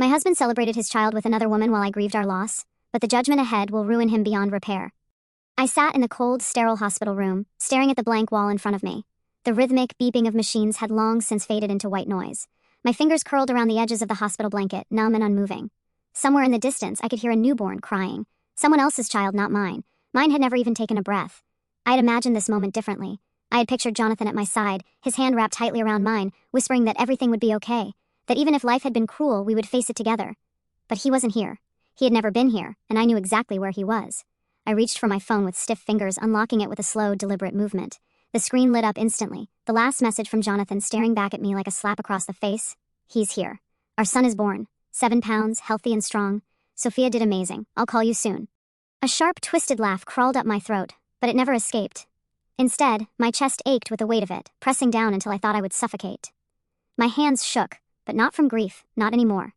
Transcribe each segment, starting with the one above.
My husband celebrated his child with another woman while I grieved our loss, but the judgment ahead will ruin him beyond repair. I sat in the cold, sterile hospital room, staring at the blank wall in front of me. The rhythmic beeping of machines had long since faded into white noise. My fingers curled around the edges of the hospital blanket, numb and unmoving. Somewhere in the distance, I could hear a newborn crying. Someone else's child, not mine. Mine had never even taken a breath. I had imagined this moment differently. I had pictured Jonathan at my side, his hand wrapped tightly around mine, whispering that everything would be okay, that even if life had been cruel, we would face it together. But he wasn't here. He had never been here, and I knew exactly where he was. I reached for my phone with stiff fingers, unlocking it with a slow, deliberate movement. The screen lit up instantly, the last message from Jonathan staring back at me like a slap across the face. He's here. Our son is born. 7 pounds, healthy and strong. Sophia did amazing. I'll call you soon. A sharp, twisted laugh crawled up my throat, but it never escaped. Instead, my chest ached with the weight of it, pressing down until I thought I would suffocate. My hands shook, but not from grief, not anymore.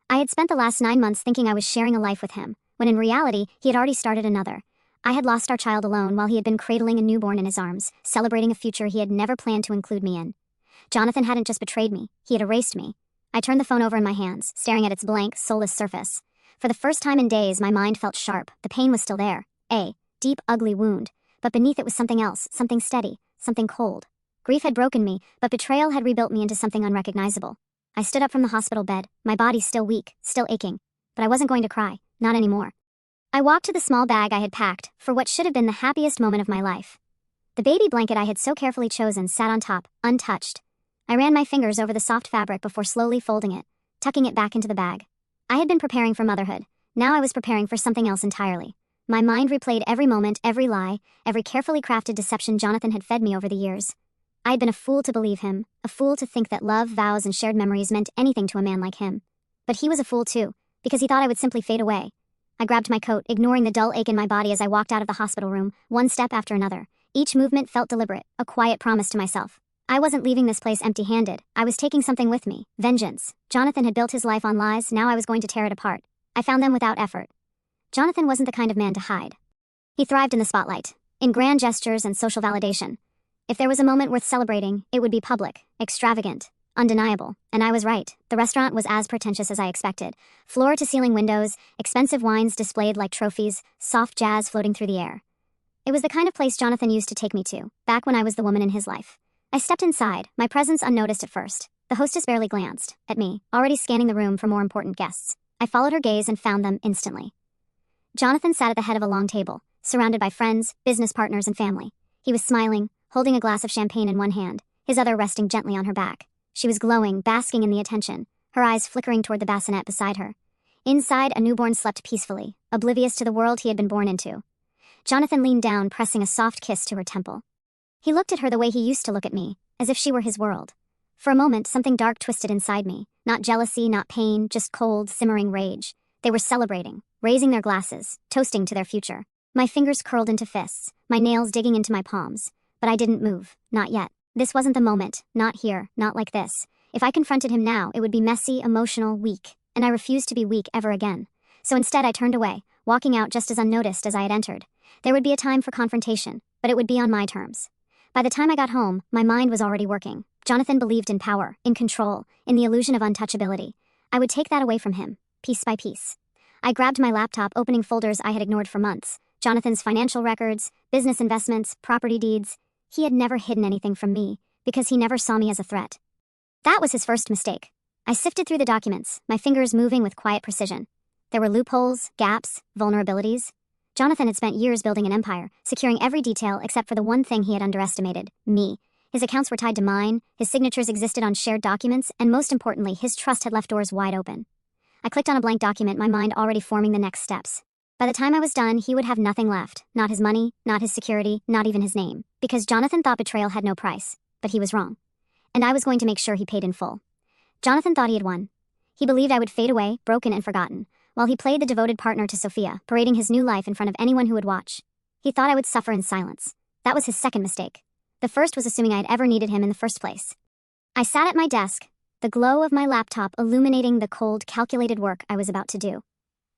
I had spent the last 9 months thinking I was sharing a life with him, when in reality, he had already started another. I had lost our child alone while he had been cradling a newborn in his arms, celebrating a future he had never planned to include me in. Jonathan hadn't just betrayed me, he had erased me. I turned the phone over in my hands, staring at its blank, soulless surface. For the first time in days, my mind felt sharp. The pain was still there. A deep, ugly wound. But beneath it was something else, something steady, something cold. Grief had broken me, but betrayal had rebuilt me into something unrecognizable. I stood up from the hospital bed, my body still weak, still aching. But I wasn't going to cry, not anymore. I walked to the small bag I had packed, for what should have been the happiest moment of my life. The baby blanket I had so carefully chosen sat on top, untouched. I ran my fingers over the soft fabric before slowly folding it, tucking it back into the bag. I had been preparing for motherhood. Now I was preparing for something else entirely. My mind replayed every moment, every lie, every carefully crafted deception Jonathan had fed me over the years. I had been a fool to believe him, a fool to think that love, vows, and shared memories meant anything to a man like him. But he was a fool too, because he thought I would simply fade away. I grabbed my coat, ignoring the dull ache in my body as I walked out of the hospital room, one step after another. Each movement felt deliberate, a quiet promise to myself. I wasn't leaving this place empty-handed. I was taking something with me. Vengeance. Jonathan had built his life on lies, now I was going to tear it apart. I found them without effort. Jonathan wasn't the kind of man to hide. He thrived in the spotlight, in grand gestures and social validation. If there was a moment worth celebrating, it would be public, extravagant, undeniable. And I was right. The restaurant was as pretentious as I expected. Floor-to-ceiling windows, expensive wines displayed like trophies, soft jazz floating through the air. It was the kind of place Jonathan used to take me to, back when I was the woman in his life. I stepped inside, my presence unnoticed at first. The hostess barely glanced at me, already scanning the room for more important guests. I followed her gaze and found them instantly. Jonathan sat at the head of a long table, surrounded by friends, business partners, and family. He was smiling, holding a glass of champagne in one hand, his other resting gently on her back. She was glowing, basking in the attention, her eyes flickering toward the bassinet beside her. Inside, a newborn slept peacefully, oblivious to the world he had been born into. Jonathan leaned down, pressing a soft kiss to her temple. He looked at her the way he used to look at me, as if she were his world. For a moment, something dark twisted inside me. Not jealousy, not pain, just cold, simmering rage. They were celebrating, raising their glasses, toasting to their future. My fingers curled into fists, my nails digging into my palms. But I didn't move, not yet. This wasn't the moment, not here, not like this. If I confronted him now, it would be messy, emotional, weak, and I refused to be weak ever again. So instead I turned away, walking out just as unnoticed as I had entered. There would be a time for confrontation, but it would be on my terms. By the time I got home, my mind was already working. Jonathan believed in power, in control, in the illusion of untouchability. I would take that away from him, piece by piece. I grabbed my laptop, opening folders I had ignored for months. Jonathan's financial records, business investments, property deeds. He had never hidden anything from me, because he never saw me as a threat. That was his first mistake. I sifted through the documents, my fingers moving with quiet precision. There were loopholes, gaps, vulnerabilities. Jonathan had spent years building an empire, securing every detail except for the one thing he had underestimated, me. His accounts were tied to mine, his signatures existed on shared documents, and most importantly, his trust had left doors wide open. I clicked on a blank document, my mind already forming the next steps. By the time I was done, he would have nothing left. Not his money, not his security, not even his name. Because Jonathan thought betrayal had no price. But he was wrong. And I was going to make sure he paid in full. Jonathan thought he had won. He believed I would fade away, broken and forgotten, while he played the devoted partner to Sophia, parading his new life in front of anyone who would watch. He thought I would suffer in silence. That was his second mistake. The first was assuming I had ever needed him in the first place. I sat at my desk, the glow of my laptop illuminating the cold, calculated work I was about to do.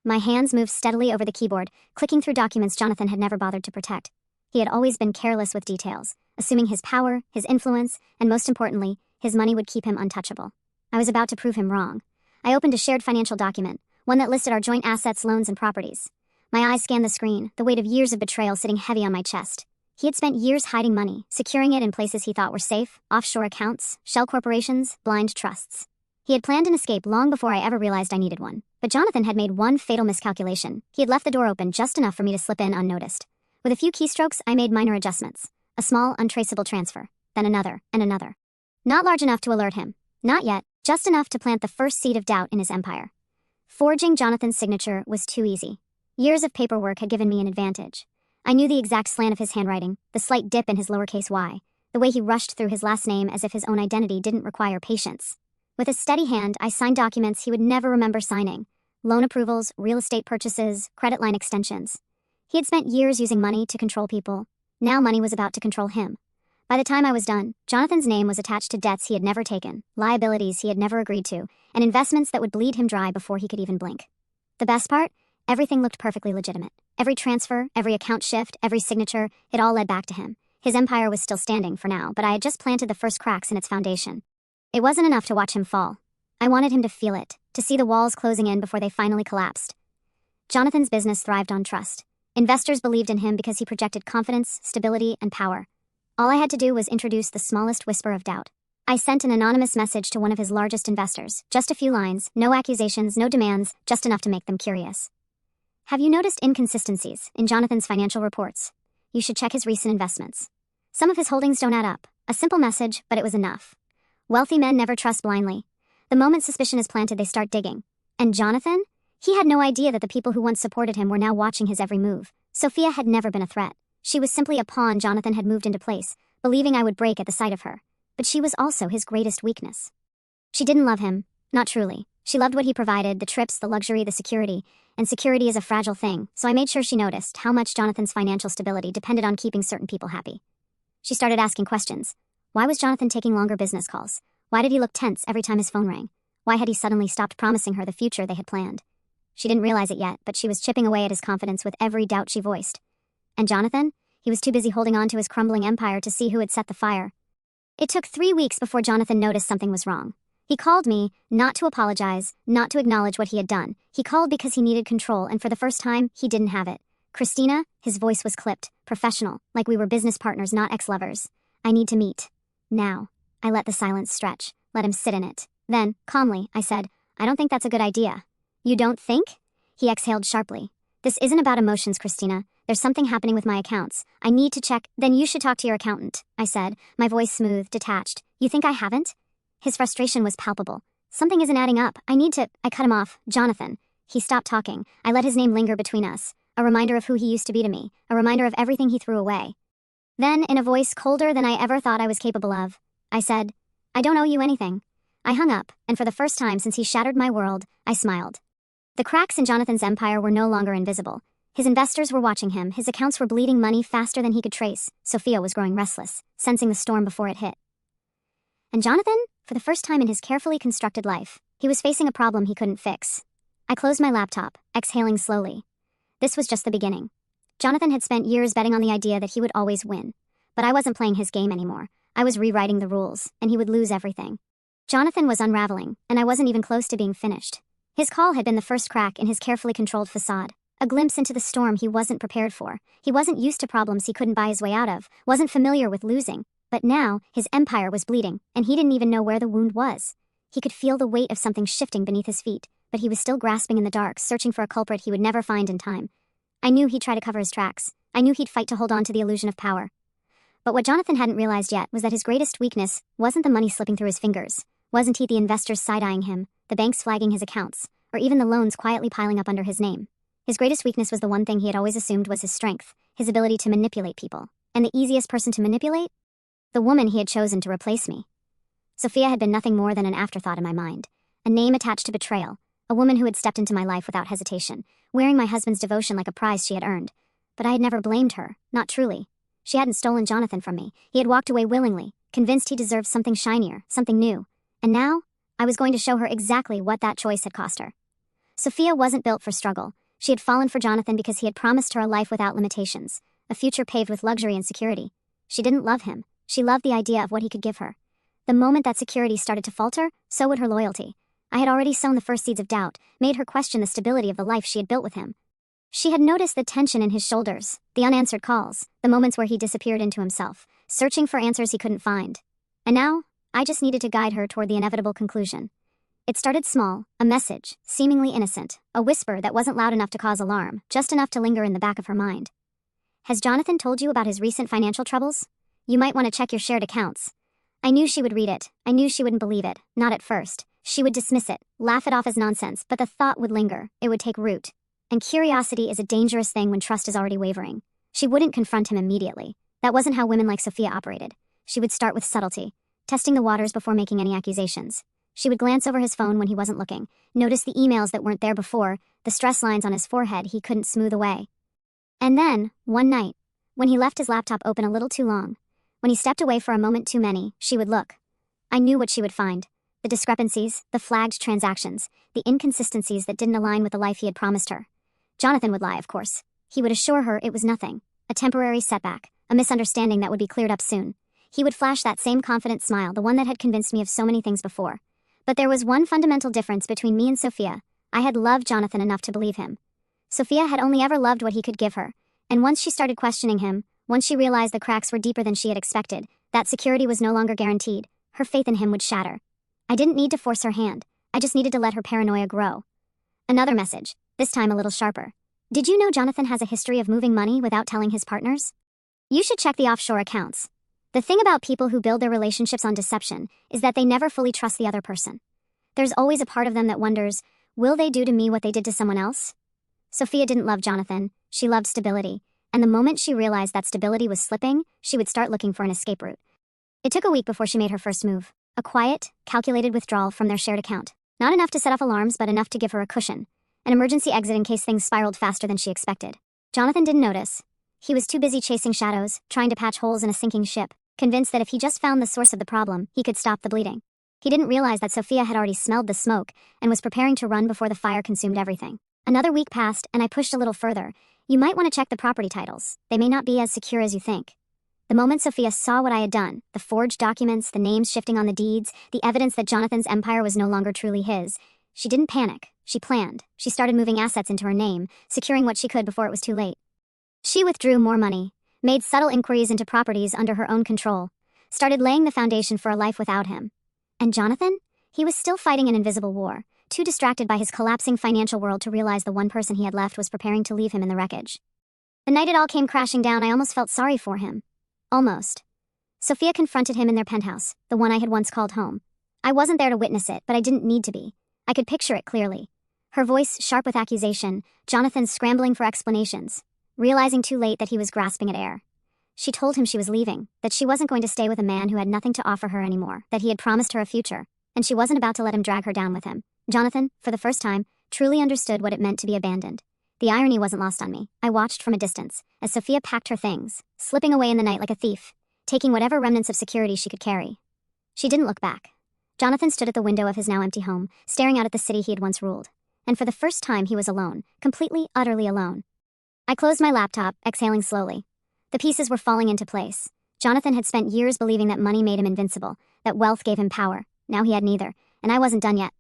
My hands moved steadily over the keyboard, clicking through documents Jonathan had never bothered to protect. He had always been careless with details, assuming his power, his influence, and most importantly, his money would keep him untouchable. I was about to prove him wrong. I opened a shared financial document, one that listed our joint assets, loans, and properties. My eyes scanned the screen, the weight of years of betrayal sitting heavy on my chest. He had spent years hiding money, securing it in places he thought were safe, offshore accounts, shell corporations, blind trusts. He had planned an escape long before I ever realized I needed one. But Jonathan had made one fatal miscalculation. He had left the door open just enough for me to slip in unnoticed. With a few keystrokes, I made minor adjustments. A small, untraceable transfer. Then another, and another. Not large enough to alert him. Not yet. Just enough to plant the first seed of doubt in his empire. Forging Jonathan's signature was too easy. Years of paperwork had given me an advantage. I knew the exact slant of his handwriting, the slight dip in his lowercase y, the way he rushed through his last name as if his own identity didn't require patience. With a steady hand, I signed documents he would never remember signing. Loan approvals, real estate purchases, credit line extensions. He had spent years using money to control people. Now money was about to control him. By the time I was done, Jonathan's name was attached to debts he had never taken, liabilities he had never agreed to, and investments that would bleed him dry before he could even blink. The best part? Everything looked perfectly legitimate. Every transfer, every account shift, every signature, it all led back to him. His empire was still standing for now, but I had just planted the first cracks in its foundation. It wasn't enough to watch him fall. I wanted him to feel it, to see the walls closing in before they finally collapsed. Jonathan's business thrived on trust. Investors believed in him because he projected confidence, stability, and power. All I had to do was introduce the smallest whisper of doubt. I sent an anonymous message to one of his largest investors. Just a few lines, no accusations, no demands, just enough to make them curious. Have you noticed inconsistencies in Jonathan's financial reports? You should check his recent investments. Some of his holdings don't add up. A simple message, but it was enough. Wealthy men never trust blindly. The moment suspicion is planted, they start digging. And Jonathan? He had no idea that the people who once supported him were now watching his every move. Sophia had never been a threat. She was simply a pawn Jonathan had moved into place, believing I would break at the sight of her. But she was also his greatest weakness. She didn't love him. Not truly. She loved what he provided, the trips, the luxury, the security. And security is a fragile thing, so I made sure she noticed how much Jonathan's financial stability depended on keeping certain people happy. She started asking questions. Why was Jonathan taking longer business calls? Why did he look tense every time his phone rang? Why had he suddenly stopped promising her the future they had planned? She didn't realize it yet, but she was chipping away at his confidence with every doubt she voiced. And Jonathan? He was too busy holding on to his crumbling empire to see who had set the fire. It took 3 weeks before Jonathan noticed something was wrong. He called me, not to apologize, not to acknowledge what he had done. He called because he needed control, and for the first time, he didn't have it. Christina, his voice was clipped, professional, like we were business partners, not ex-lovers. I need to meet. Now. I let the silence stretch, let him sit in it. Then, calmly, I said, I don't think that's a good idea. You don't think? He exhaled sharply. This isn't about emotions, Christina. There's something happening with my accounts. I need to check. Then you should talk to your accountant, I said, my voice smooth, detached. You think I haven't? His frustration was palpable. Something isn't adding up. I cut him off. Jonathan. He stopped talking. I let his name linger between us. A reminder of who he used to be to me. A reminder of everything he threw away. Then, in a voice colder than I ever thought I was capable of, I said, I don't owe you anything. I hung up, and for the first time since he shattered my world, I smiled. The cracks in Jonathan's empire were no longer invisible. His investors were watching him. His accounts were bleeding money faster than he could trace. Sophia was growing restless, sensing the storm before it hit. And Jonathan? For the first time in his carefully constructed life, he was facing a problem he couldn't fix. I closed my laptop, exhaling slowly. This was just the beginning. Jonathan had spent years betting on the idea that he would always win. But I wasn't playing his game anymore. I was rewriting the rules, and he would lose everything. Jonathan was unraveling, and I wasn't even close to being finished. His call had been the first crack in his carefully controlled facade, a glimpse into the storm he wasn't prepared for. He wasn't used to problems he couldn't buy his way out of, wasn't familiar with losing. But now, his empire was bleeding, and he didn't even know where the wound was. He could feel the weight of something shifting beneath his feet, but he was still grasping in the dark, searching for a culprit he would never find in time. I knew he'd try to cover his tracks. I knew he'd fight to hold on to the illusion of power. But what Jonathan hadn't realized yet was that his greatest weakness wasn't the money slipping through his fingers. Wasn't he the investors side-eyeing him, the banks flagging his accounts, or even the loans quietly piling up under his name. His greatest weakness was the one thing he had always assumed was his strength, his ability to manipulate people. And the easiest person to manipulate? The woman he had chosen to replace me. Sophia had been nothing more than an afterthought in my mind, a name attached to betrayal, a woman who had stepped into my life without hesitation, wearing my husband's devotion like a prize she had earned. But I had never blamed her, not truly. She hadn't stolen Jonathan from me. He had walked away willingly, convinced he deserved something shinier, something new. And now, I was going to show her exactly what that choice had cost her. Sophia wasn't built for struggle. She had fallen for Jonathan because he had promised her a life without limitations, a future paved with luxury and security. She didn't love him. She loved the idea of what he could give her. The moment that security started to falter, so would her loyalty. I had already sown the first seeds of doubt, made her question the stability of the life she had built with him. She had noticed the tension in his shoulders, the unanswered calls, the moments where he disappeared into himself, searching for answers he couldn't find. And now, I just needed to guide her toward the inevitable conclusion. It started small, a message, seemingly innocent, a whisper that wasn't loud enough to cause alarm, just enough to linger in the back of her mind. Has Jonathan told you about his recent financial troubles? You might want to check your shared accounts. I knew she would read it. I knew she wouldn't believe it, not at first. She would dismiss it, laugh it off as nonsense, but the thought would linger, it would take root. And curiosity is a dangerous thing when trust is already wavering. She wouldn't confront him immediately. That wasn't how women like Sophia operated. She would start with subtlety, testing the waters before making any accusations. She would glance over his phone when he wasn't looking, notice the emails that weren't there before, the stress lines on his forehead he couldn't smooth away. And then, one night, when he left his laptop open a little too long, when he stepped away for a moment too many, she would look. I knew what she would find. The discrepancies, the flagged transactions, the inconsistencies that didn't align with the life he had promised her. Jonathan would lie, of course. He would assure her it was nothing, a temporary setback, a misunderstanding that would be cleared up soon. He would flash that same confident smile, the one that had convinced me of so many things before. But there was one fundamental difference between me and Sophia. I had loved Jonathan enough to believe him. Sophia had only ever loved what he could give her, and once she started questioning him, once she realized the cracks were deeper than she had expected, that security was no longer guaranteed, her faith in him would shatter. I didn't need to force her hand. I just needed to let her paranoia grow. Another message, this time a little sharper. Did you know Jonathan has a history of moving money without telling his partners? You should check the offshore accounts. The thing about people who build their relationships on deception is that they never fully trust the other person. There's always a part of them that wonders, will they do to me what they did to someone else? Sophia didn't love Jonathan, she loved stability, and the moment she realized that stability was slipping, she would start looking for an escape route. It took a week before she made her first move, a quiet, calculated withdrawal from their shared account. Not enough to set off alarms, but enough to give her a cushion, an emergency exit in case things spiraled faster than she expected. Jonathan didn't notice. He was too busy chasing shadows, trying to patch holes in a sinking ship, convinced that if he just found the source of the problem, he could stop the bleeding. He didn't realize that Sophia had already smelled the smoke and was preparing to run before the fire consumed everything. Another week passed, and I pushed a little further. You might want to check the property titles. They may not be as secure as you think. The moment Sophia saw what I had done, the forged documents, the names shifting on the deeds, the evidence that Jonathan's empire was no longer truly his, she didn't panic. She planned. She started moving assets into her name, securing what she could before it was too late. She withdrew more money, made subtle inquiries into properties under her own control, started laying the foundation for a life without him. And Jonathan? He was still fighting an invisible war, too distracted by his collapsing financial world to realize the one person he had left was preparing to leave him in the wreckage. The night it all came crashing down, I almost felt sorry for him. Almost. Sophia confronted him in their penthouse, the one I had once called home. I wasn't there to witness it, but I didn't need to be. I could picture it clearly. Her voice sharp with accusation, Jonathan scrambling for explanations, realizing too late that he was grasping at air. She told him she was leaving, that she wasn't going to stay with a man who had nothing to offer her anymore, that he had promised her a future, and she wasn't about to let him drag her down with him. Jonathan, for the first time, truly understood what it meant to be abandoned. The irony wasn't lost on me. I watched from a distance, as Sophia packed her things, slipping away in the night like a thief, taking whatever remnants of security she could carry. She didn't look back. Jonathan stood at the window of his now empty home, staring out at the city he had once ruled. And for the first time he was alone, completely, utterly alone. I closed my laptop, exhaling slowly. The pieces were falling into place. Jonathan had spent years believing that money made him invincible, that wealth gave him power. Now he had neither, and I wasn't done yet.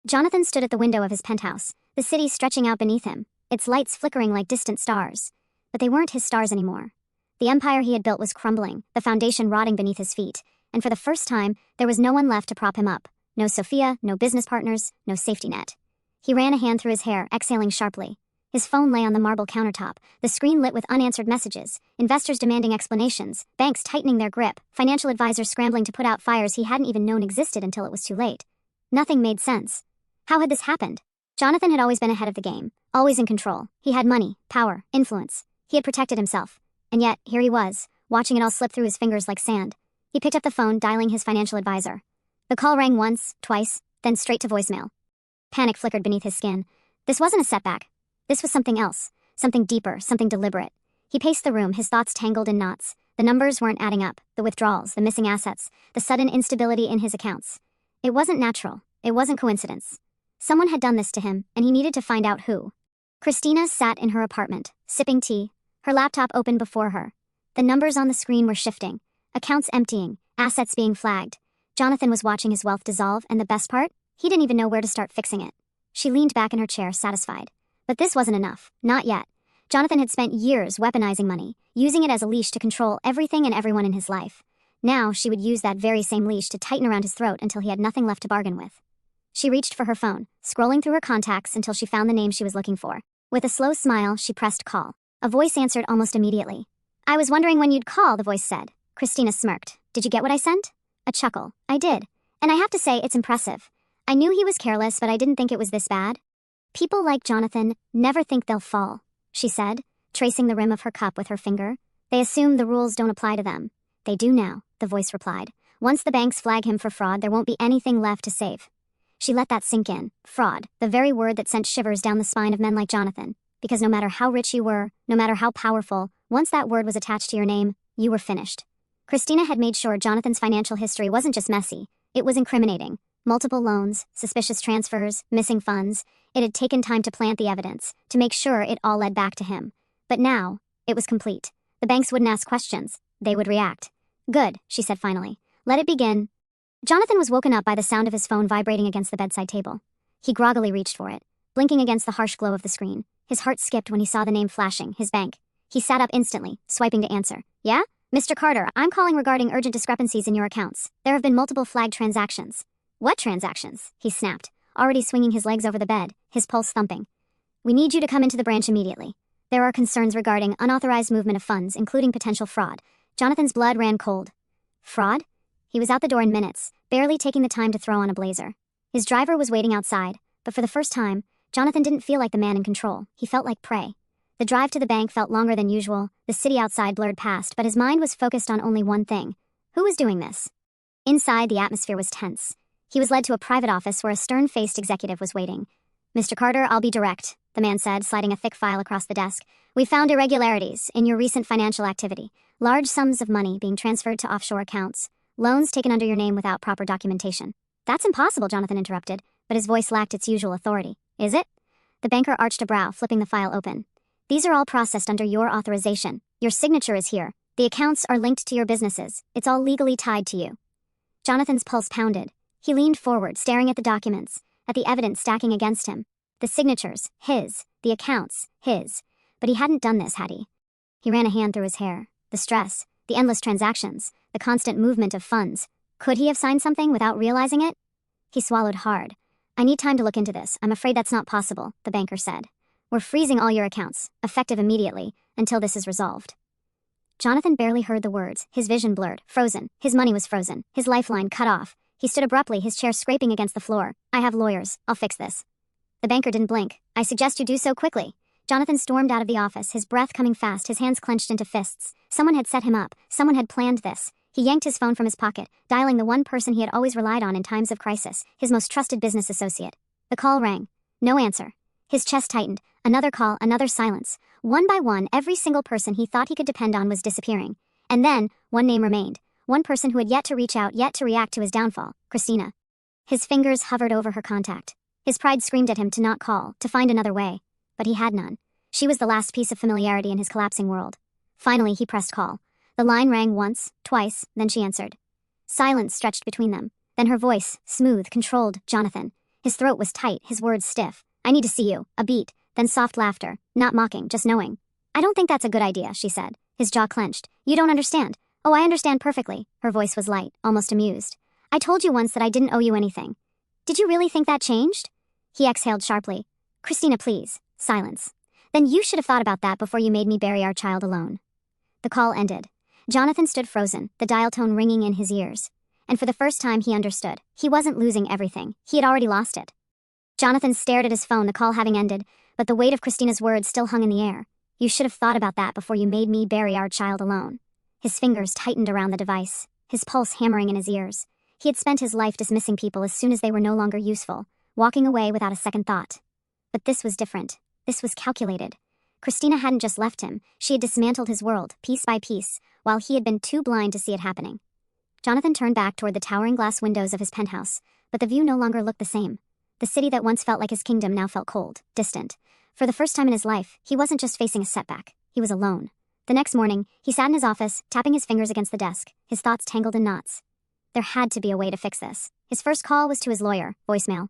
Jonathan stood at the window of his penthouse, the city stretching out beneath him, its lights flickering like distant stars. But they weren't his stars anymore. The empire he had built was crumbling, the foundation rotting beneath his feet, and for the first time, there was no one left to prop him up. No Sophia, no business partners, no safety net. He ran a hand through his hair, exhaling sharply. His phone lay on the marble countertop, the screen lit with unanswered messages, investors demanding explanations, banks tightening their grip, financial advisors scrambling to put out fires he hadn't even known existed until it was too late. Nothing made sense. How had this happened? Jonathan had always been ahead of the game, always in control. He had money, power, influence. He had protected himself. And yet, here he was, watching it all slip through his fingers like sand. He picked up the phone, dialing his financial advisor. The call rang once, twice, then straight to voicemail. Panic flickered beneath his skin. This wasn't a setback. This was something else, something deeper, something deliberate. He paced the room, his thoughts tangled in knots. The numbers weren't adding up, the withdrawals, the missing assets, the sudden instability in his accounts. It wasn't natural. It wasn't coincidence. Someone had done this to him, and he needed to find out who. Christina sat in her apartment, sipping tea, her laptop open before her. The numbers on the screen were shifting, accounts emptying, assets being flagged. Jonathan was watching his wealth dissolve, and the best part? He didn't even know where to start fixing it. She leaned back in her chair, satisfied. But this wasn't enough. Not yet. Jonathan had spent years weaponizing money, using it as a leash to control everything and everyone in his life. Now she would use that very same leash to tighten around his throat until he had nothing left to bargain with. She reached for her phone, scrolling through her contacts until she found the name she was looking for. With a slow smile, she pressed call. A voice answered almost immediately. "I was wondering when you'd call," the voice said. Christina smirked. "Did you get what I sent?" A chuckle. "I did. And I have to say, it's impressive. I knew he was careless, but I didn't think it was this bad." "People like Jonathan never think they'll fall," she said, tracing the rim of her cup with her finger. "They assume the rules don't apply to them." "They do now," the voice replied. "Once the banks flag him for fraud, there won't be anything left to save." She let that sink in. Fraud, the very word that sent shivers down the spine of men like Jonathan. Because no matter how rich you were, no matter how powerful, once that word was attached to your name, you were finished. Christina had made sure Jonathan's financial history wasn't just messy, it was incriminating. Multiple loans, suspicious transfers, missing funds. It had taken time to plant the evidence, to make sure it all led back to him. But now, it was complete. The banks wouldn't ask questions. They would react. "Good," she said finally. "Let it begin." Jonathan was woken up by the sound of his phone vibrating against the bedside table. He groggily reached for it, blinking against the harsh glow of the screen. His heart skipped when he saw the name flashing, his bank. He sat up instantly, swiping to answer. "Yeah? Mr. Carter, I'm calling regarding urgent discrepancies in your accounts. There have been multiple flagged transactions." "What transactions?" he snapped, already swinging his legs over the bed, his pulse thumping. "We need you to come into the branch immediately. There are concerns regarding unauthorized movement of funds, including potential fraud." Jonathan's blood ran cold. Fraud? He was out the door in minutes, barely taking the time to throw on a blazer. His driver was waiting outside, but for the first time, Jonathan didn't feel like the man in control. He felt like prey. The drive to the bank felt longer than usual, the city outside blurred past, but his mind was focused on only one thing. Who was doing this? Inside, the atmosphere was tense. He was led to a private office where a stern-faced executive was waiting. "Mr. Carter, I'll be direct," the man said, sliding a thick file across the desk. "We found irregularities in your recent financial activity. Large sums of money being transferred to offshore accounts. Loans taken under your name without proper documentation." "That's impossible," Jonathan interrupted, but his voice lacked its usual authority. "Is it?" The banker arched a brow, flipping the file open. "These are all processed under your authorization. Your signature is here. The accounts are linked to your businesses. It's all legally tied to you." Jonathan's pulse pounded. He leaned forward, staring at the documents, at the evidence stacking against him. The signatures, his. The accounts, his. But he hadn't done this, had he? He ran a hand through his hair. The stress, the endless transactions, the constant movement of funds. Could he have signed something without realizing it? He swallowed hard. "I need time to look into this. I'm afraid that's not possible," the banker said. "We're freezing all your accounts, effective immediately, until this is resolved." Jonathan barely heard the words, his vision blurred, frozen. His money was frozen, his lifeline cut off. He stood abruptly, his chair scraping against the floor. "I have lawyers. I'll fix this." The banker didn't blink. "I suggest you do so quickly." Jonathan stormed out of the office, his breath coming fast, his hands clenched into fists. Someone had set him up. Someone had planned this. He yanked his phone from his pocket, dialing the one person he had always relied on in times of crisis, his most trusted business associate. The call rang. No answer. His chest tightened. Another call, another silence. One by one, every single person he thought he could depend on was disappearing. And then, one name remained. One person who had yet to reach out, yet to react to his downfall. Christina. His fingers hovered over her contact. His pride screamed at him to not call, to find another way. But he had none. She was the last piece of familiarity in his collapsing world. Finally, he pressed call. The line rang once, twice, then she answered. Silence stretched between them. Then her voice, smooth, controlled, "Jonathan." His throat was tight, his words stiff. "I need to see you." A beat, then soft laughter, not mocking, just knowing. "I don't think that's a good idea," she said. His jaw clenched. "You don't understand." "Oh, I understand perfectly." Her voice was light, almost amused. "I told you once that I didn't owe you anything. Did you really think that changed?" He exhaled sharply. "Christina, please." Silence. "Then you should have thought about that before you made me bury our child alone." The call ended. Jonathan stood frozen, the dial tone ringing in his ears. And for the first time he understood. He wasn't losing everything. He had already lost it. Jonathan stared at his phone, the call having ended, but the weight of Christina's words still hung in the air. "You should have thought about that before you made me bury our child alone." His fingers tightened around the device, his pulse hammering in his ears. He had spent his life dismissing people as soon as they were no longer useful, walking away without a second thought. But this was different. This was calculated. Christina hadn't just left him. She had dismantled his world, piece by piece, while he had been too blind to see it happening. Jonathan turned back toward the towering glass windows of his penthouse, but the view no longer looked the same. The city that once felt like his kingdom now felt cold, distant. For the first time in his life, he wasn't just facing a setback. He was alone. The next morning, he sat in his office, tapping his fingers against the desk, his thoughts tangled in knots. There had to be a way to fix this. His first call was to his lawyer, voicemail.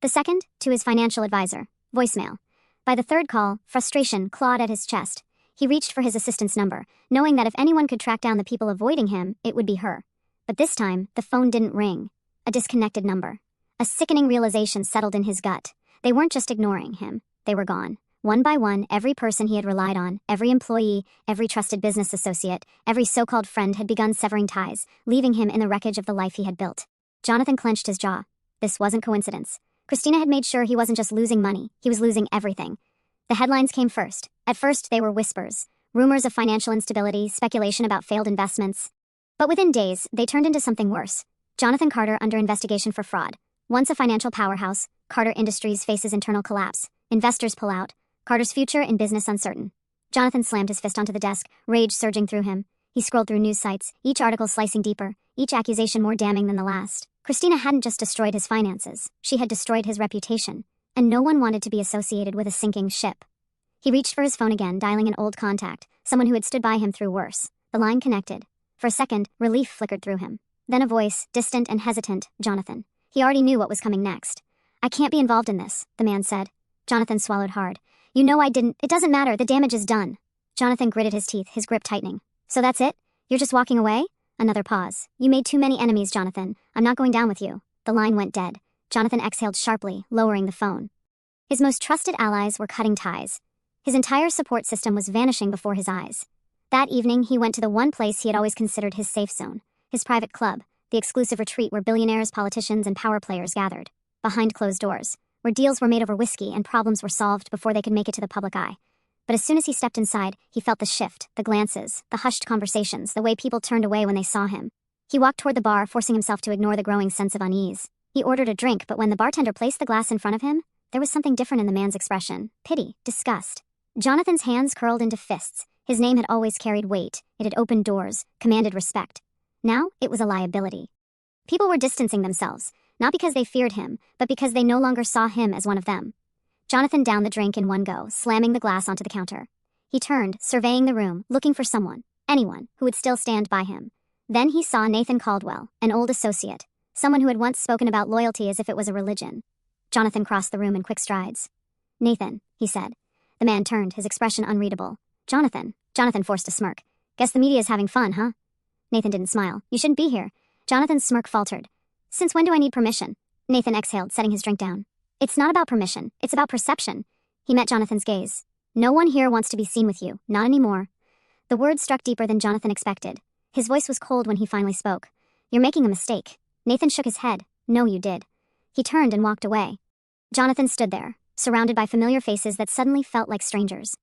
The second, to his financial advisor, voicemail. By the third call, frustration clawed at his chest. He reached for his assistant's number, knowing that if anyone could track down the people avoiding him, it would be her. But this time, the phone didn't ring. A disconnected number. A sickening realization settled in his gut. They weren't just ignoring him. They were gone. One by one, every person he had relied on, every employee, every trusted business associate, every so-called friend had begun severing ties, leaving him in the wreckage of the life he had built. Jonathan clenched his jaw. This wasn't coincidence. Christina had made sure he wasn't just losing money, he was losing everything. The headlines came first. At first, they were whispers. Rumors of financial instability, speculation about failed investments. But within days, they turned into something worse. Jonathan Carter under investigation for fraud. Once a financial powerhouse, Carter Industries faces internal collapse. Investors pull out. Carter's future in business uncertain. Jonathan slammed his fist onto the desk, rage surging through him. He scrolled through news sites, each article slicing deeper, each accusation more damning than the last. Christina hadn't just destroyed his finances, she had destroyed his reputation, and no one wanted to be associated with a sinking ship. He reached for his phone again, dialing an old contact, someone who had stood by him through worse. The line connected. For a second, relief flickered through him. Then a voice, distant and hesitant, Jonathan. He already knew what was coming next. I can't be involved in this, the man said. Jonathan swallowed hard. You know I didn't. It doesn't matter. The damage is done. Jonathan gritted his teeth, his grip tightening. So that's it? You're just walking away? Another pause. You made too many enemies, Jonathan. I'm not going down with you. The line went dead. Jonathan exhaled sharply, lowering the phone. His most trusted allies were cutting ties. His entire support system was vanishing before his eyes. That evening, he went to the one place he had always considered his safe zone. His private club, the exclusive retreat where billionaires, politicians, and power players gathered. Behind closed doors. Where deals were made over whiskey and problems were solved before they could make it to the public eye. But as soon as he stepped inside, he felt the shift, the glances, the hushed conversations, the way people turned away when they saw him. He walked toward the bar, forcing himself to ignore the growing sense of unease. He ordered a drink, but when the bartender placed the glass in front of him, there was something different in the man's expression. Pity, disgust. Jonathan's hands curled into fists. His name had always carried weight. It had opened doors, commanded respect. Now, it was a liability. People were distancing themselves, not because they feared him, but because they no longer saw him as one of them. Jonathan downed the drink in one go, slamming the glass onto the counter. He turned, surveying the room, looking for someone, anyone, who would still stand by him. Then he saw Nathan Caldwell, an old associate, someone who had once spoken about loyalty as if it was a religion. Jonathan crossed the room in quick strides. Nathan, he said. The man turned, his expression unreadable. Jonathan. Jonathan forced a smirk. Guess the media's having fun, huh? Nathan didn't smile. You shouldn't be here. Jonathan's smirk faltered. Since when do I need permission? Nathan exhaled, setting his drink down. It's not about permission. It's about perception. He met Jonathan's gaze. No one here wants to be seen with you. Not anymore. The words struck deeper than Jonathan expected. His voice was cold when he finally spoke. You're making a mistake. Nathan shook his head. No, you did. He turned and walked away. Jonathan stood there, surrounded by familiar faces that suddenly felt like strangers.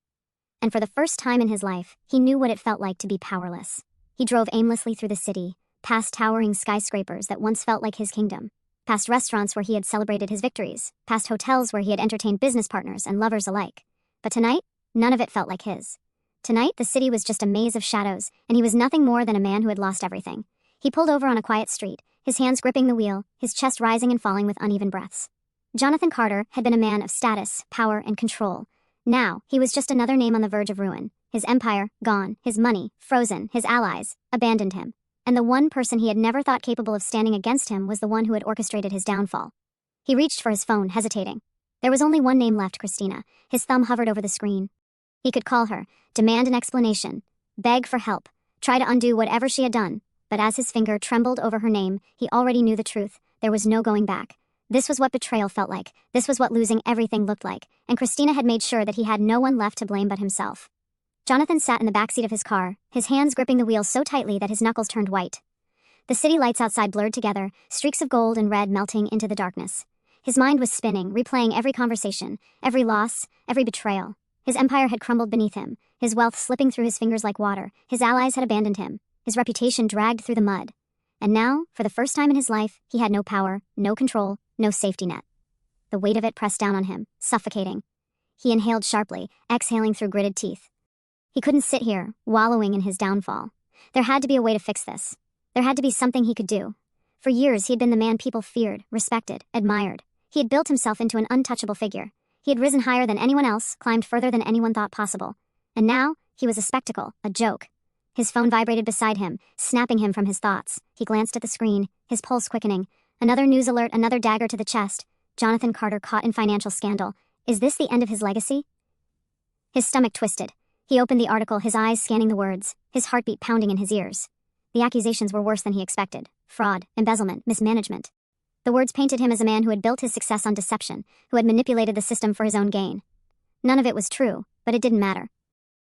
And for the first time in his life, he knew what it felt like to be powerless. He drove aimlessly through the city, past towering skyscrapers that once felt like his kingdom, past restaurants where he had celebrated his victories, past hotels where he had entertained business partners and lovers alike. But tonight, none of it felt like his. Tonight, the city was just a maze of shadows, and he was nothing more than a man who had lost everything. He pulled over on a quiet street, his hands gripping the wheel, his chest rising and falling with uneven breaths. Jonathan Carter had been a man of status, power, and control. Now, he was just another name on the verge of ruin. His empire, gone. His money, frozen. His allies, abandoned him. And the one person he had never thought capable of standing against him was the one who had orchestrated his downfall. He reached for his phone, hesitating. There was only one name left, Christina. His thumb hovered over the screen. He could call her, demand an explanation, beg for help, try to undo whatever she had done. But as his finger trembled over her name, he already knew the truth. There was no going back. This was what betrayal felt like. This was what losing everything looked like. And Christina had made sure that he had no one left to blame but himself. Jonathan sat in the backseat of his car, his hands gripping the wheel so tightly that his knuckles turned white. The city lights outside blurred together, streaks of gold and red melting into the darkness. His mind was spinning, replaying every conversation, every loss, every betrayal. His empire had crumbled beneath him, his wealth slipping through his fingers like water. His allies had abandoned him, his reputation dragged through the mud. And now, for the first time in his life, he had no power, no control, no safety net. The weight of it pressed down on him, suffocating. He inhaled sharply, exhaling through gritted teeth. He couldn't sit here, wallowing in his downfall. There had to be a way to fix this. There had to be something he could do. For years, he had been the man people feared, respected, admired. He had built himself into an untouchable figure. He had risen higher than anyone else, climbed further than anyone thought possible. And now, he was a spectacle, a joke. His phone vibrated beside him, snapping him from his thoughts. He glanced at the screen, his pulse quickening. Another news alert, another dagger to the chest. Jonathan Carter caught in financial scandal. Is this the end of his legacy? His stomach twisted. He opened the article, his eyes scanning the words, his heartbeat pounding in his ears. The accusations were worse than he expected. Fraud, embezzlement, mismanagement. The words painted him as a man who had built his success on deception, who had manipulated the system for his own gain. None of it was true, but it didn't matter.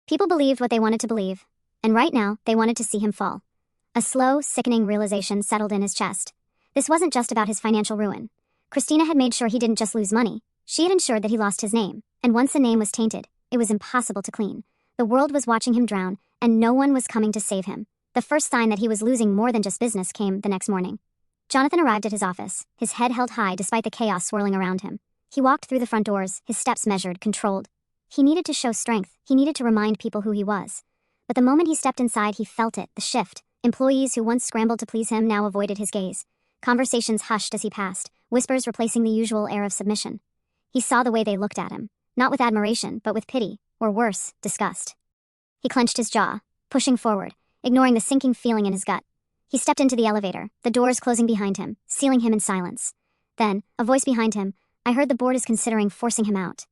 People believed what they wanted to believe, and right now they wanted to see him fall. A slow, sickening realization settled in his chest. This wasn't just about his financial ruin. Christina had made sure he didn't just lose money. She had ensured that he lost his name, and once a name was tainted, it was impossible to clean. The world was watching him drown, and no one was coming to save him. The first sign that he was losing more than just business came the next morning. Jonathan arrived at his office, his head held high despite the chaos swirling around him. He walked through the front doors, his steps measured, controlled. He needed to show strength. He needed to remind people who he was. But the moment he stepped inside, he felt it, the shift. Employees who once scrambled to please him now avoided his gaze. Conversations hushed as he passed, whispers replacing the usual air of submission. He saw the way they looked at him, not with admiration, but with pity, or worse, disgust. He clenched his jaw, pushing forward, ignoring the sinking feeling in his gut. He stepped into the elevator, the doors closing behind him, sealing him in silence. Then, a voice behind him, "I heard the board is considering forcing him out."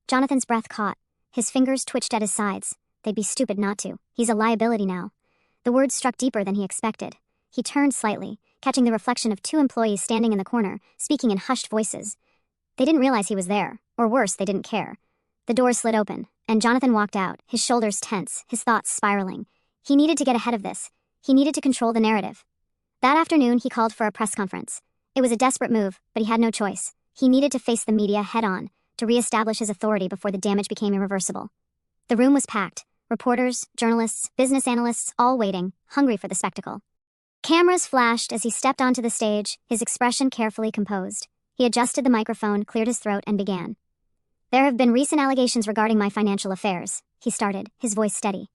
Jonathan's breath caught. His fingers twitched at his sides. They'd be stupid not to. He's a liability now. The words struck deeper than he expected. He turned slightly, catching the reflection of two employees standing in the corner, speaking in hushed voices. They didn't realize he was there, or worse, they didn't care. The door slid open, and Jonathan walked out, his shoulders tense, his thoughts spiraling. He needed to get ahead of this. He needed to control the narrative. That afternoon, he called for a press conference. It was a desperate move, but he had no choice. He needed to face the media head-on, to re-establish his authority before the damage became irreversible. The room was packed. Reporters, journalists, business analysts, all waiting, hungry for the spectacle. Cameras flashed as he stepped onto the stage, his expression carefully composed. He adjusted the microphone, cleared his throat, and began. "There have been recent allegations regarding my financial affairs," he started, his voice steady.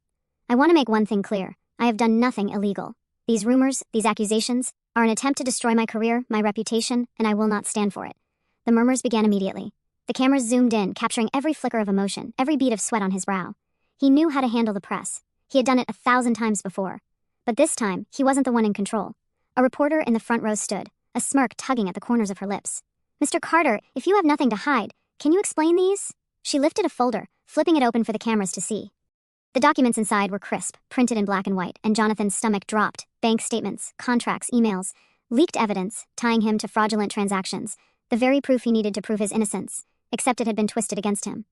"I want to make one thing clear. I have done nothing illegal. These rumors, these accusations, are an attempt to destroy my career, my reputation, and I will not stand for it." The murmurs began immediately. The cameras zoomed in, capturing every flicker of emotion, every bead of sweat on his brow. He knew how to handle the press. He had done it 1,000 times before. But this time, he wasn't the one in control. A reporter in the front row stood, a smirk tugging at the corners of her lips. "Mr. Carter, if you have nothing to hide, can you explain these?" She lifted a folder, flipping it open for the cameras to see. The documents inside were crisp, printed in black and white, and Jonathan's stomach dropped. Bank statements, contracts, emails, leaked evidence tying him to fraudulent transactions, the very proof he needed to prove his innocence, except it had been twisted against him.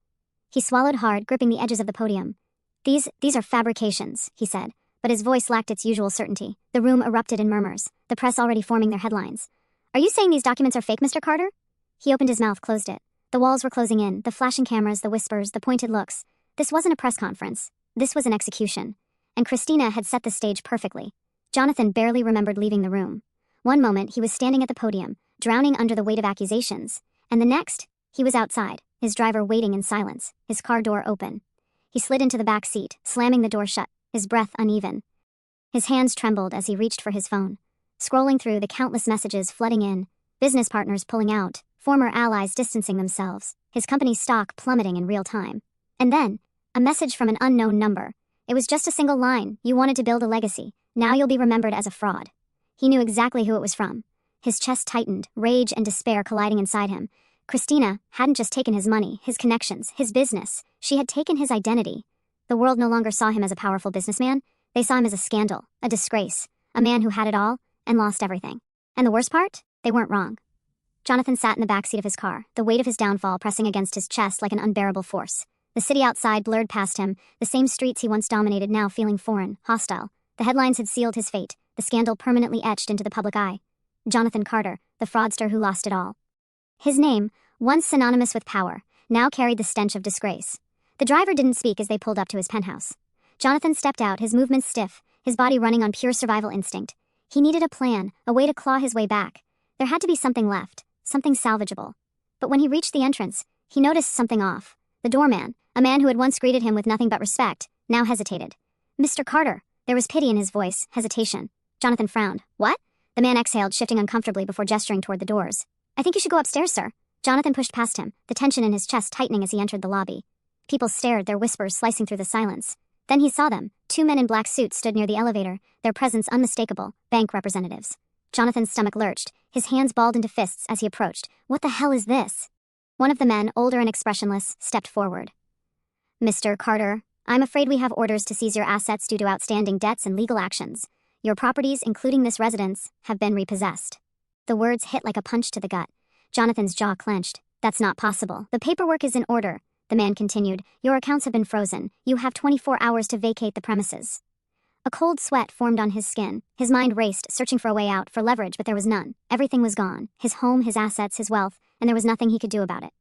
He swallowed hard, gripping the edges of the podium. These are fabrications," he said, but his voice lacked its usual certainty. The room erupted in murmurs, the press already forming their headlines. "Are you saying these documents are fake, Mr. Carter?" He opened his mouth, closed it. The walls were closing in, the flashing cameras, the whispers, the pointed looks. This wasn't a press conference. This was an execution. And Christina had set the stage perfectly. Jonathan barely remembered leaving the room. One moment, he was standing at the podium, drowning under the weight of accusations, and the next, he was outside, his driver waiting in silence, his car door open. He slid into the back seat, slamming the door shut, his breath uneven. His hands trembled as he reached for his phone, scrolling through the countless messages flooding in, business partners pulling out, former allies distancing themselves, his company's stock plummeting in real time. And then, a message from an unknown number. It was just a single line. "You wanted to build a legacy. Now you'll be remembered as a fraud." He knew exactly who it was from. His chest tightened, rage and despair colliding inside him. Christina hadn't just taken his money, his connections, his business. She had taken his identity. The world no longer saw him as a powerful businessman. They saw him as a scandal, a disgrace, a man who had it all and lost everything. And the worst part? They weren't wrong. Jonathan sat in the backseat of his car, the weight of his downfall pressing against his chest like an unbearable force. The city outside blurred past him, the same streets he once dominated now feeling foreign, hostile. The headlines had sealed his fate, the scandal permanently etched into the public eye. Jonathan Carter, the fraudster who lost it all. His name, once synonymous with power, now carried the stench of disgrace. The driver didn't speak as they pulled up to his penthouse. Jonathan stepped out, his movements stiff, his body running on pure survival instinct. He needed a plan, a way to claw his way back. There had to be something left, something salvageable. But when he reached the entrance, he noticed something off. The doorman, a man who had once greeted him with nothing but respect, now hesitated. "Mr. Carter." There was pity in his voice, hesitation. Jonathan frowned. "What?" The man exhaled, shifting uncomfortably before gesturing toward the doors. "I think you should go upstairs, sir." Jonathan pushed past him, the tension in his chest tightening as he entered the lobby. People stared, their whispers slicing through the silence. Then he saw them. 2 men in black suits stood near the elevator, their presence unmistakable, bank representatives. Jonathan's stomach lurched, his hands balled into fists as he approached. What the hell is this? One of the men, older and expressionless, stepped forward. Mr. Carter, I'm afraid we have orders to seize your assets due to outstanding debts and legal actions. Your properties, including this residence, have been repossessed. The words hit like a punch to the gut. Jonathan's jaw clenched. That's not possible. The paperwork is in order, the man continued. Your accounts have been frozen. You have 24 hours to vacate the premises. A cold sweat formed on his skin. His mind raced, searching for a way out, for leverage, but there was none. Everything was gone. His home, his assets, his wealth, and there was nothing he could do about it.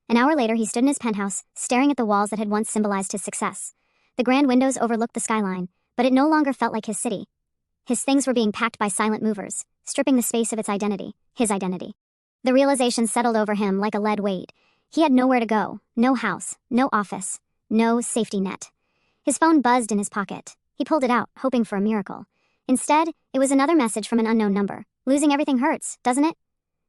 An hour later, he stood in his penthouse, staring at the walls that had once symbolized his success. The grand windows overlooked the skyline, but it no longer felt like his city. His things were being packed by silent movers, stripping the space of its identity, his identity. The realization settled over him like a lead weight. He had nowhere to go, no house, no office, no safety net. His phone buzzed in his pocket. He pulled it out, hoping for a miracle. Instead, it was another message from an unknown number. Losing everything hurts, doesn't it?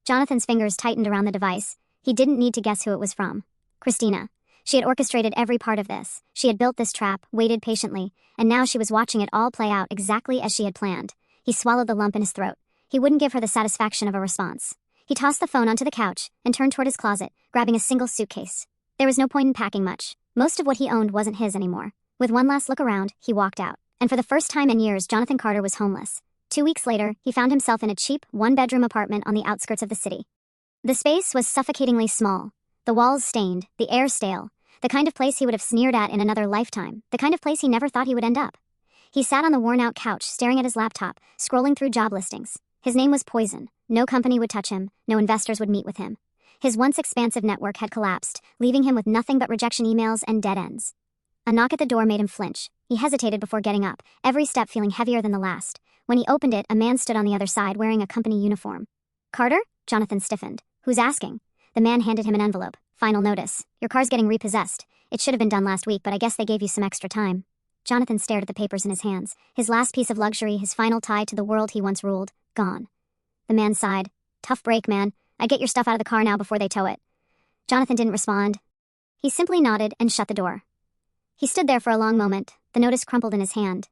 Jonathan's fingers tightened around the device. He didn't need to guess who it was from. Christina. She had orchestrated every part of this. She had built this trap, waited patiently, and now she was watching it all play out exactly as she had planned. He swallowed the lump in his throat. He wouldn't give her the satisfaction of a response. He tossed the phone onto the couch and turned toward his closet, grabbing a single suitcase. There was no point in packing much. Most of what he owned wasn't his anymore. With one last look around, he walked out. And for the first time in years, Jonathan Carter was homeless. 2 weeks later, he found himself in a cheap, one-bedroom apartment on the outskirts of the city. The space was suffocatingly small. The walls stained, the air stale. The kind of place he would have sneered at in another lifetime. The kind of place he never thought he would end up. He sat on the worn-out couch, staring at his laptop, scrolling through job listings. His name was Poison. No company would touch him. No investors would meet with him. His once expansive network had collapsed, leaving him with nothing but rejection emails and dead ends. A knock at the door made him flinch. He hesitated before getting up, every step feeling heavier than the last. When he opened it, a man stood on the other side wearing a company uniform. Carter? Jonathan stiffened. Who's asking? The man handed him an envelope. Final notice. Your car's getting repossessed. It should have been done last week, but I guess they gave you some extra time. Jonathan stared at the papers in his hands. His last piece of luxury, his final tie to the world he once ruled, gone. The man sighed. Tough break, man. I'd get your stuff out of the car now before they tow it. Jonathan didn't respond. He simply nodded and shut the door. He stood there for a long moment, the notice crumpled in his hand.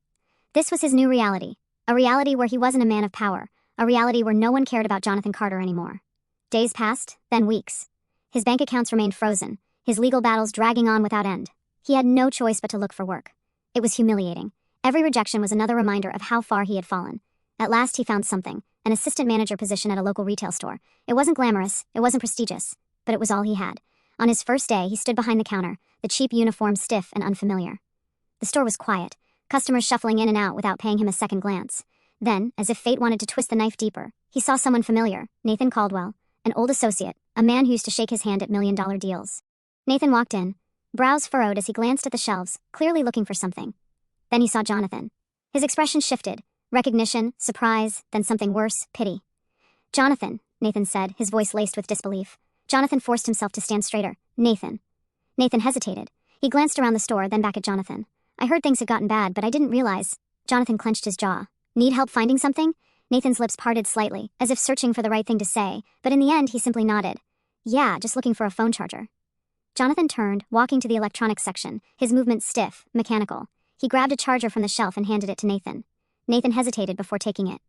This was his new reality. A reality where he wasn't a man of power. A reality where no one cared about Jonathan Carter anymore. Days passed, then weeks. His bank accounts remained frozen, his legal battles dragging on without end. He had no choice but to look for work. It was humiliating. Every rejection was another reminder of how far he had fallen. At last he found something, an assistant manager position at a local retail store. It wasn't glamorous, it wasn't prestigious, but it was all he had. On his first day, he stood behind the counter, the cheap uniform stiff and unfamiliar. The store was quiet, customers shuffling in and out without paying him a second glance. Then, as if fate wanted to twist the knife deeper, he saw someone familiar, Nathan Caldwell, an old associate, a man who used to shake his hand at million-dollar deals. Nathan walked in, brows furrowed as he glanced at the shelves, clearly looking for something. Then he saw Jonathan. His expression shifted. Recognition, surprise, then something worse, pity. Jonathan, Nathan said, his voice laced with disbelief. Jonathan forced himself to stand straighter. Nathan. Nathan hesitated. He glanced around the store, then back at Jonathan. I heard things had gotten bad, but I didn't realize. Jonathan clenched his jaw. Need help finding something? Nathan's lips parted slightly, as if searching for the right thing to say, but in the end he simply nodded. Yeah, just looking for a phone charger. Jonathan turned, walking to the electronics section, his movements stiff, mechanical. He grabbed a charger from the shelf and handed it to Nathan. Nathan hesitated before taking it.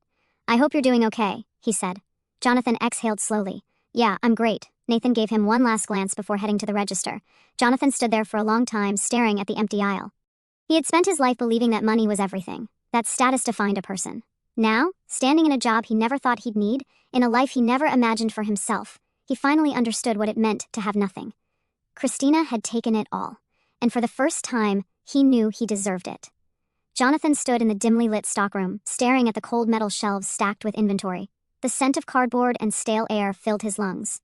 I hope you're doing okay, he said. Jonathan exhaled slowly. Yeah, I'm great. Nathan gave him one last glance before heading to the register. Jonathan stood there for a long time, staring at the empty aisle. He had spent his life believing that money was everything, that status defined a person. Now, standing in a job he never thought he'd need, in a life he never imagined for himself, he finally understood what it meant to have nothing. Christina had taken it all, and for the first time, he knew he deserved it. Jonathan stood in the dimly lit stockroom, staring at the cold metal shelves stacked with inventory. The scent of cardboard and stale air filled his lungs.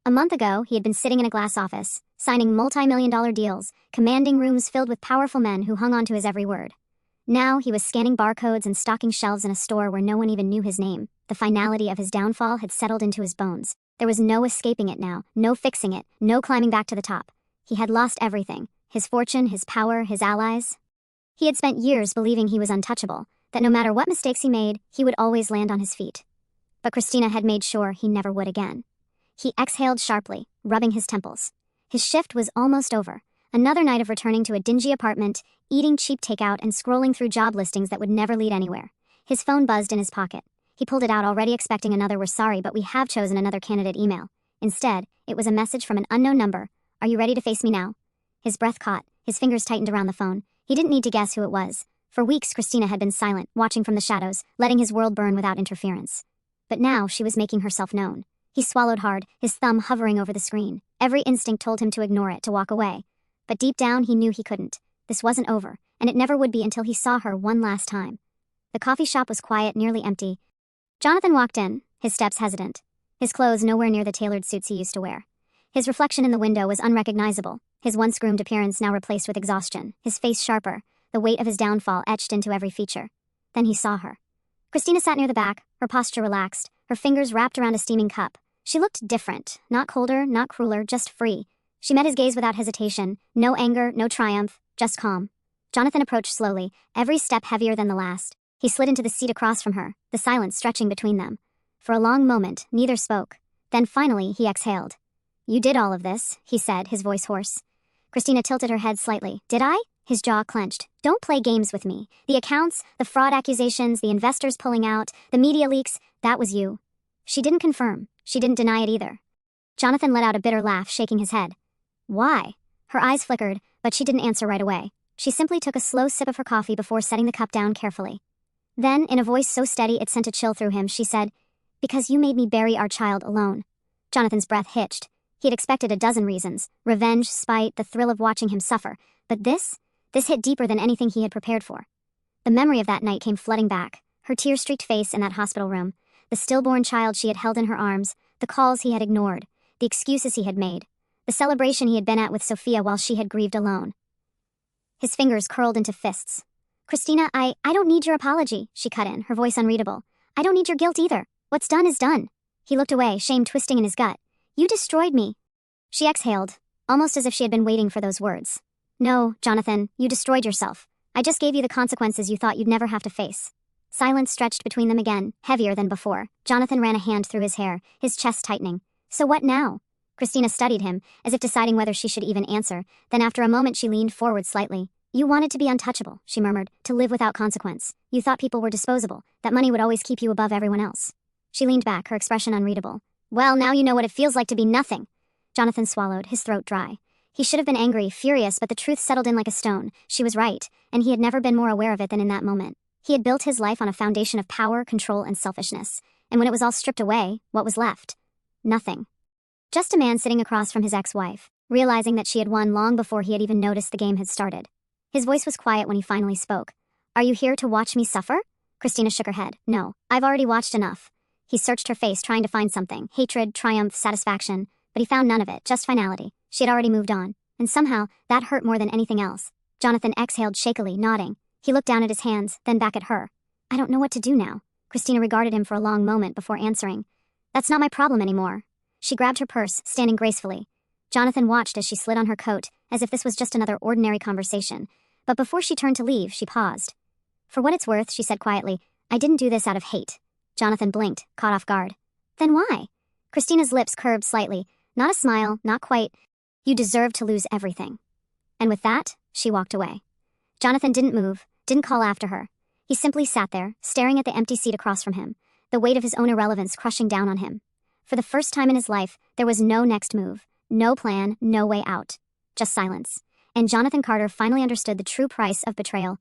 A month ago, he had been sitting in a glass office, signing multi-million-dollar deals, commanding rooms filled with powerful men who hung on to his every word. Now, he was scanning barcodes and stocking shelves in a store where no one even knew his name. The finality of his downfall had settled into his bones. There was no escaping it now, no fixing it, no climbing back to the top. He had lost everything. His fortune, his power, his allies. He had spent years believing he was untouchable, that no matter what mistakes he made, he would always land on his feet. But Christina had made sure he never would again. He exhaled sharply, rubbing his temples. His shift was almost over. Another night of returning to a dingy apartment, eating cheap takeout, and scrolling through job listings that would never lead anywhere. His phone buzzed in his pocket. He pulled it out, already expecting another "we're sorry, but we have chosen another candidate" email. Instead, it was a message from an unknown number. "Are you ready to face me now?" His breath caught. His fingers tightened around the phone. He didn't need to guess who it was. For weeks, Christina had been silent, watching from the shadows, letting his world burn without interference. But now she was making herself known. He swallowed hard, his thumb hovering over the screen. Every instinct told him to ignore it, to walk away. But deep down, he knew he couldn't. This wasn't over, and it never would be until he saw her one last time. The coffee shop was quiet, nearly empty. Jonathan walked in, his steps hesitant. His clothes nowhere near the tailored suits he used to wear. His reflection in the window was unrecognizable, his once groomed appearance now replaced with exhaustion, his face sharper, the weight of his downfall etched into every feature. Then he saw her. Christina sat near the back, her posture relaxed, her fingers wrapped around a steaming cup. She looked different, not colder, not crueler, just free. She met his gaze without hesitation, no anger, no triumph, just calm. Jonathan approached slowly, every step heavier than the last. He slid into the seat across from her, the silence stretching between them. For a long moment, neither spoke. Then finally, he exhaled. "You did all of this," he said, his voice hoarse. Christina tilted her head slightly. "Did I?" His jaw clenched. "Don't play games with me. The accounts, the fraud accusations, the investors pulling out, the media leaks, that was you." She didn't confirm. She didn't deny it either. Jonathan let out a bitter laugh, shaking his head. "Why?" Her eyes flickered, but she didn't answer right away. She simply took a slow sip of her coffee before setting the cup down carefully. Then, in a voice so steady it sent a chill through him, she said, "Because you made me bury our child alone." Jonathan's breath hitched. He had expected a dozen reasons: revenge, spite, the thrill of watching him suffer. But this hit deeper than anything he had prepared for. The memory of that night came flooding back. Her tear-streaked face in that hospital room, the stillborn child she had held in her arms, the calls he had ignored, the excuses he had made, the celebration he had been at with Sophia while she had grieved alone. His fingers curled into fists. "Christina, I don't need your apology," she cut in, her voice unreadable. "I don't need your guilt either. What's done is done." He looked away, shame twisting in his gut. "You destroyed me." She exhaled, almost as if she had been waiting for those words. "No, Jonathan, you destroyed yourself. I just gave you the consequences you thought you'd never have to face." Silence stretched between them again, heavier than before. Jonathan ran a hand through his hair, his chest tightening. "So what now?" Christina studied him, as if deciding whether she should even answer. Then after a moment she leaned forward slightly. "You wanted to be untouchable," she murmured, "to live without consequence. You thought people were disposable, that money would always keep you above everyone else." She leaned back, her expression unreadable. "Well, now you know what it feels like to be nothing." Jonathan swallowed, his throat dry. He should have been angry, furious, but the truth settled in like a stone. She was right, and he had never been more aware of it than in that moment. He had built his life on a foundation of power, control, and selfishness. And when it was all stripped away, what was left? Nothing. Just a man sitting across from his ex-wife, realizing that she had won long before he had even noticed the game had started. His voice was quiet when he finally spoke. "Are you here to watch me suffer?" Christina shook her head. "No, I've already watched enough." He searched her face, trying to find something: hatred, triumph, satisfaction. But he found none of it, just finality. She had already moved on. And somehow, that hurt more than anything else. Jonathan exhaled shakily, nodding. He looked down at his hands, then back at her. "I don't know what to do now." Christina regarded him for a long moment before answering. "That's not my problem anymore." She grabbed her purse, standing gracefully. Jonathan watched as she slid on her coat, as if this was just another ordinary conversation. But before she turned to leave, she paused. "For what it's worth," she said quietly, "I didn't do this out of hate." Jonathan blinked, caught off guard. "Then why?" Christina's lips curved slightly. Not a smile, not quite. "You deserve to lose everything." And with that, she walked away. Jonathan didn't move, didn't call after her. He simply sat there, staring at the empty seat across from him, the weight of his own irrelevance crushing down on him. For the first time in his life, there was no next move, no plan, no way out. Just silence. And Jonathan Carter finally understood the true price of betrayal.